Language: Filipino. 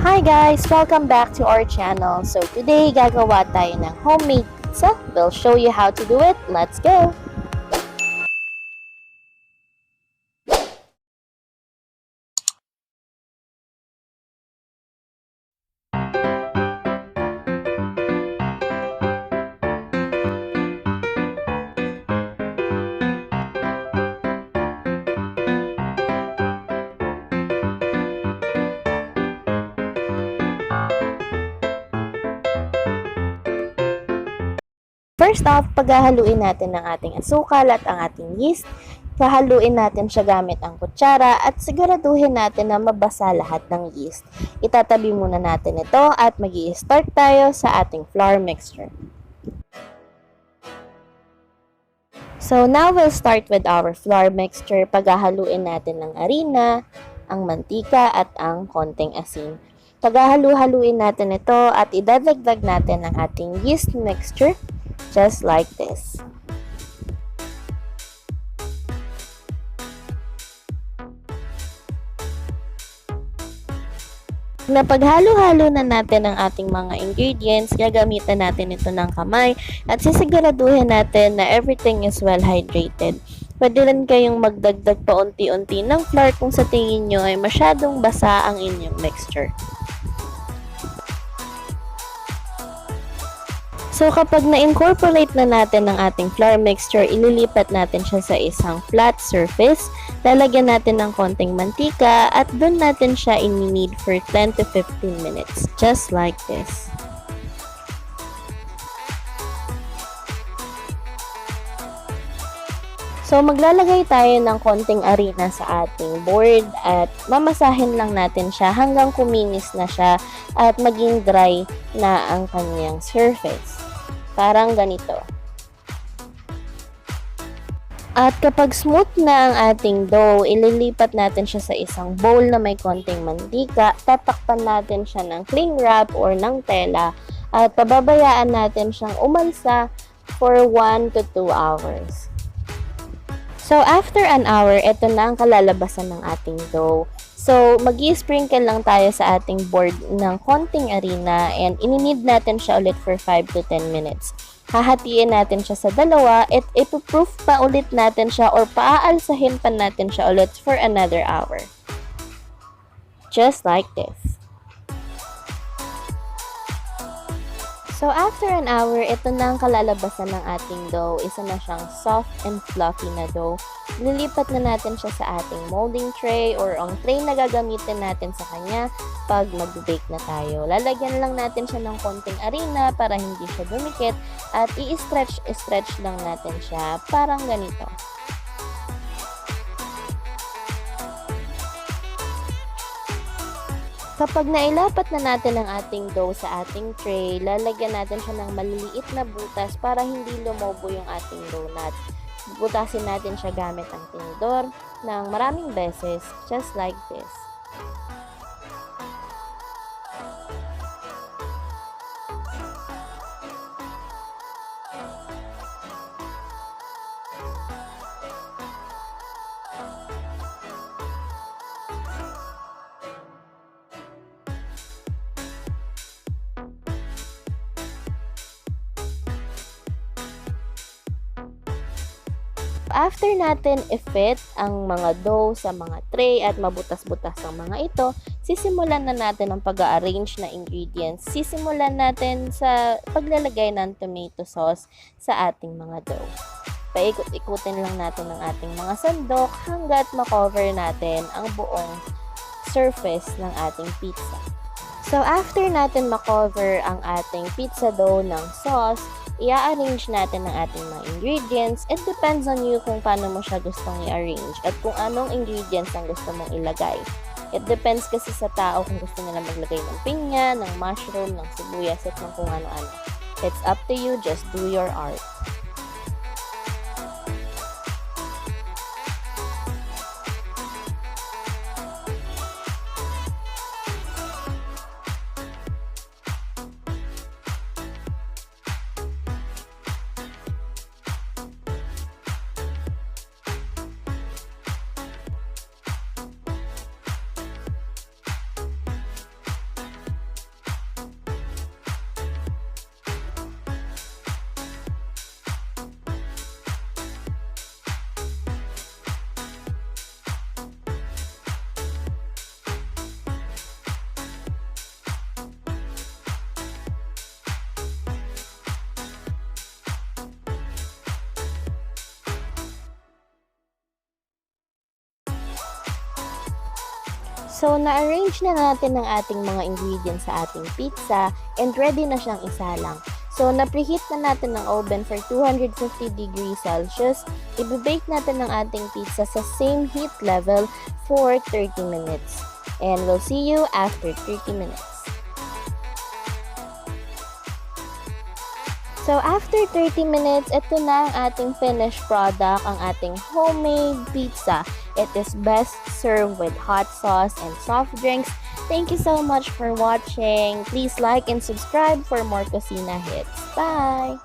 Hi guys! Welcome back to our channel. So today, gagawa tayo ng homemade pizza. We'll show you how to do it. Let's go! First off, paghahaluin natin ang ating asukal at ang ating yeast. Hahaluin natin siya gamit ang kutsara at siguraduhin natin na mabasa lahat ng yeast. Itatabi muna natin ito at mag-i-start tayo sa ating flour mixture. So now we'll start with our flour mixture. Paghahaluin natin ng harina, ang mantika at ang konting asin. Paghahalu-haluin natin ito at idadagdag natin ang ating yeast mixture. Just like this. Napaghalo-halo na natin ang ating mga ingredients, gagamitan natin ito ng kamay at sisiguraduhin natin na everything is well hydrated. Pwede rin kayong magdagdag pa unti-unti ng flour kung sa tingin nyo ay masyadong basa ang inyong mixture. So kapag na-incorporate na natin ang ating flour mixture, ililipat natin siya sa isang flat surface. Lalagyan natin ng konting mantika at doon natin siya i-knead for 10 to 15 minutes. Just like this. So maglalagay tayo ng konting harina sa ating board at mamasahin lang natin siya hanggang kuminis na siya at maging dry na ang kanyang surface. Parang ganito. At kapag smooth na ang ating dough, ililipat natin siya sa isang bowl na may konting mantika. Tatakpan natin siya ng cling wrap or ng tela at pababayaan natin siyang umalsa for 1 to 2 hours. So after an hour, ito na ang kalalabasan ng ating dough. So, mag-i-sprinkle lang tayo sa ating board ng konting harina and ininid natin siya ulit for 5 to 10 minutes. Hahatiin natin siya sa dalawa at ipuproof pa ulit natin siya or paaalsahin pa natin siya ulit for another hour. Just like this. So, after an hour, ito na ang kalalabasan ng ating dough. Isa na siyang soft and fluffy na dough. Lilipat na natin siya sa ating molding tray or ang tray na gagamitin natin sa kanya pag mag-bake na tayo. Lalagyan lang natin siya ng konting harina para hindi siya dumikit at i-stretch lang natin siya parang ganito. Kapag nailapat na natin ang ating dough sa ating tray, lalagyan natin siya ng maliliit na butas para hindi lumobo yung ating donut. Butasin natin siya gamit ang tinidor ng maraming beses, just like this. After natin i-fit ang mga dough sa mga tray at mabutas-butas ang mga ito, sisimulan na natin ang pag-arrange na ingredients. Sisimulan natin sa paglalagay ng tomato sauce sa ating mga dough. Paikot-ikutin lang natin ang ating mga sandok hanggat makover natin ang buong surface ng ating pizza. So after natin makover ang ating pizza dough ng sauce, i-arrange natin ang ating mga ingredients. It depends on you kung paano mo siya gustong i-arrange at kung anong ingredients ang gusto mong ilagay. It depends kasi sa tao kung gusto nila maglagay ng pinya, ng mushroom, ng sibuyas at ng kung ano-ano. It's up to you, just do your art. So, na-arrange na natin ang ating mga ingredients sa ating pizza and ready na siyang isalang. So, na-preheat na natin ang oven for 250 degrees Celsius. I-bake natin ang ating pizza sa same heat level for 30 minutes. And we'll see you after 30 minutes. So, after 30 minutes, ito na ang ating finished product, ang ating homemade pizza. It is best served with hot sauce and soft drinks. Thank you so much for watching. Please like and subscribe for more Cocina hits. Bye!